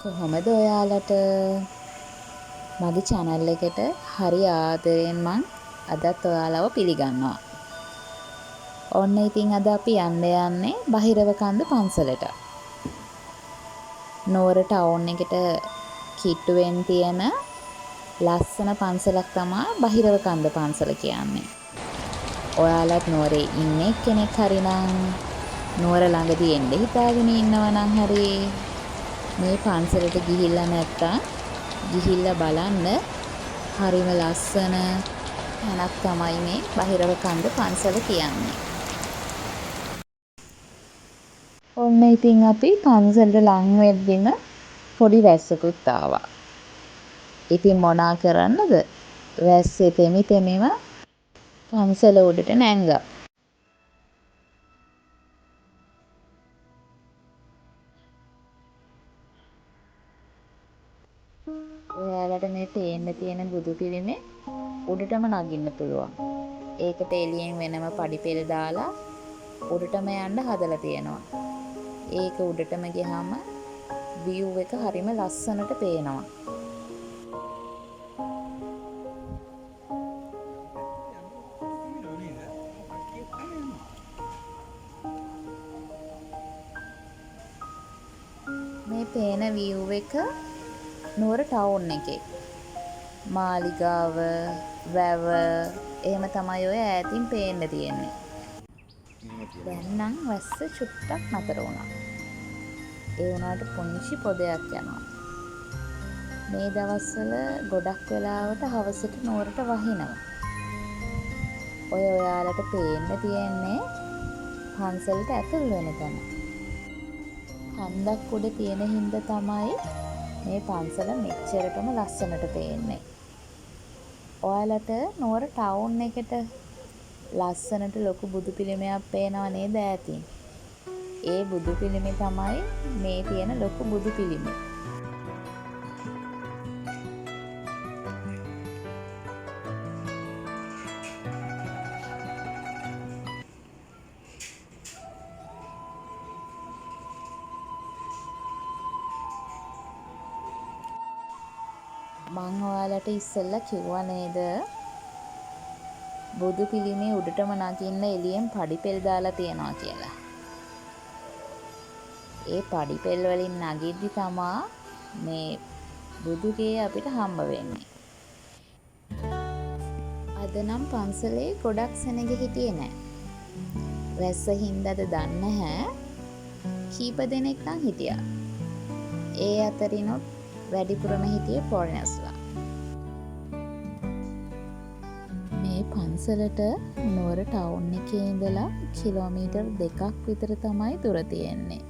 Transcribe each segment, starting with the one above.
කොහොමද ඔයාලට මගේ channel එකට හරි ආදරෙන් මං අදත් ඔයාලව පිළිගන්නවා. ඔන්න ඉතින් අද අපි යන්නේ බහිරව කන්ද පන්සලට. නුවර ටවුන් එකට කිට්ටුවෙන් තියෙන ලස්සන පන්සලක් තමයි බහිරව කන්ද පන්සල කියන්නේ. ඔයාලත් නුවරේ ඉන්නේ කෙනෙක් හරි නම් නුවර ළඟදී එන්න හිතාගෙන ඉන්නවා නම් හරි මේ පන්සලට ගිහිල්ලා නැත්තම් ගිහිල්ලා බලන්න හරිම ලස්සන තැනක් තමයි මේ බහිරව කන්ද පන්සල කියන්නේ. ඔන්න ඉතින් අපි පන්සලට ලං වෙද්දිම පොඩි වැස්සකුත් ආවා. ඉතින් මොනා කරන්නද? වැස්සේ තෙමි තෙමිම පන්සල උඩට නැංගා. ඔයාලට මේ පේන්න තියෙන බුදු පිළිමේ උඩටම නගින්න පුළුවන්. ඒකට එළියෙන් වෙනම පඩිපෙළ දාලා උඩටම යන්න හදලා තියෙනවා. ඒක උඩටම ගියාම view එක හරිම ලස්සනට පේනවා. මේ පේන view එක නුවර ටවුන් එකේ මාලිගාව වැව එහෙම තමයි ඔය ඈතින් පේන්න තියෙන්නේ. දැන් නම් වැස්ස චුට්ටක් නතර වුණා. ඒ වුණාට පුංචි පොදයක් යනවා. මේ දවස්වල ගොඩක් වෙලාවට හවසට නුවරට වහිනවා. ඔය ඔයාලට පේන්න තියෙන්නේ පන්සලට ඇතුල් වෙන තැන. හන්දක් උඩ තියෙන හින්දා තමයි මේ පන්සල මෙච්චරටම ලස්සනට පේන්නේ. ඔයාලට නුවර ටවුන් එකට ලස්සනට ලොකු බුදු පිළිමයක් පේනව නේද ඈතින්? ඒ බුදු පිළිමේ තමයි මේ තියෙන ලොකු බුදු පිළිමේ. මං ඔයාලට ඉස්සෙල්ලා කිව්වා නේද බුදු පිළිමේ උඩටම නගින්න එළියෙන් පඩිපෙළ දාලා තියනවා කියලා. ඒ පඩිපෙළ වලින් නගිද්දි තමා මේ බුදුගේ අපිට හම්බ වෙන්නේ. අද නම් පන්සලේ ගොඩක් සෙනග හිටියේ නෑ. වැස්ස හින්දාද දන්නේ නැහැ. කීප දෙනෙක් නම් හිටියා. ඒ අතරිනුත් වැඩිපුරම හිටියේ ෆොරිනර්ස්ලා. මේ පන්සලට නුවර ටවුන් එකේ ඉඳලා කිලෝමීටර් 2ක් විතර තමයි දුර තියෙන්නේ.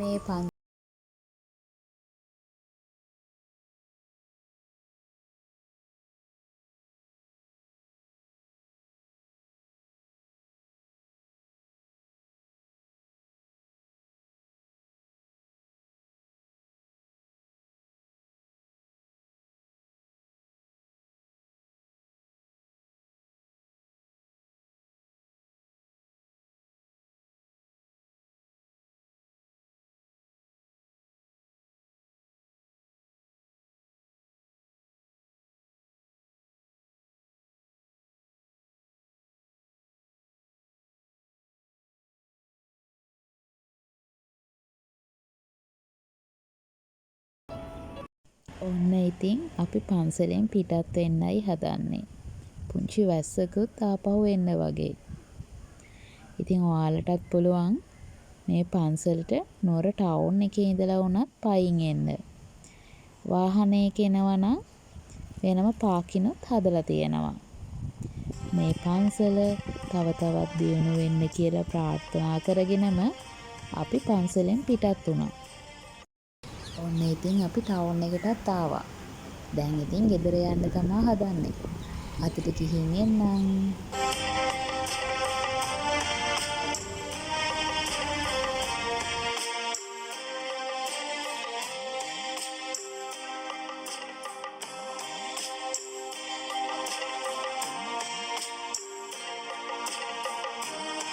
මේ ඔන්න ඉතින් අපි පන්සලෙන් පිටත් වෙන්නයි හදන්නේ. පුංචි වැස්සකුත් ආපහු එන්න වගේ. ඉතින් ඔයාලටත් පුළුවන් මේ පන්සලට නුවර ටවුන් එකේ ඉඳලා වුණත් පයින් එන්න. වාහනයක එනවා නම් වෙනම පාකිනුත් හදලා තියෙනවා. මේ පන්සල තව තවත් දියුණු වෙන්න කියලා ප්‍රාර්ථනා කරගෙනම අපි පන්සලෙන් පිටත් වුණා. ඔන්න ඉතින් අපි ටවුන් එකටත් ආවා. දැන් ඉතින් ගෙදර යන්න තමා හදන්නේ. අතට ගිහින් එන්නම්.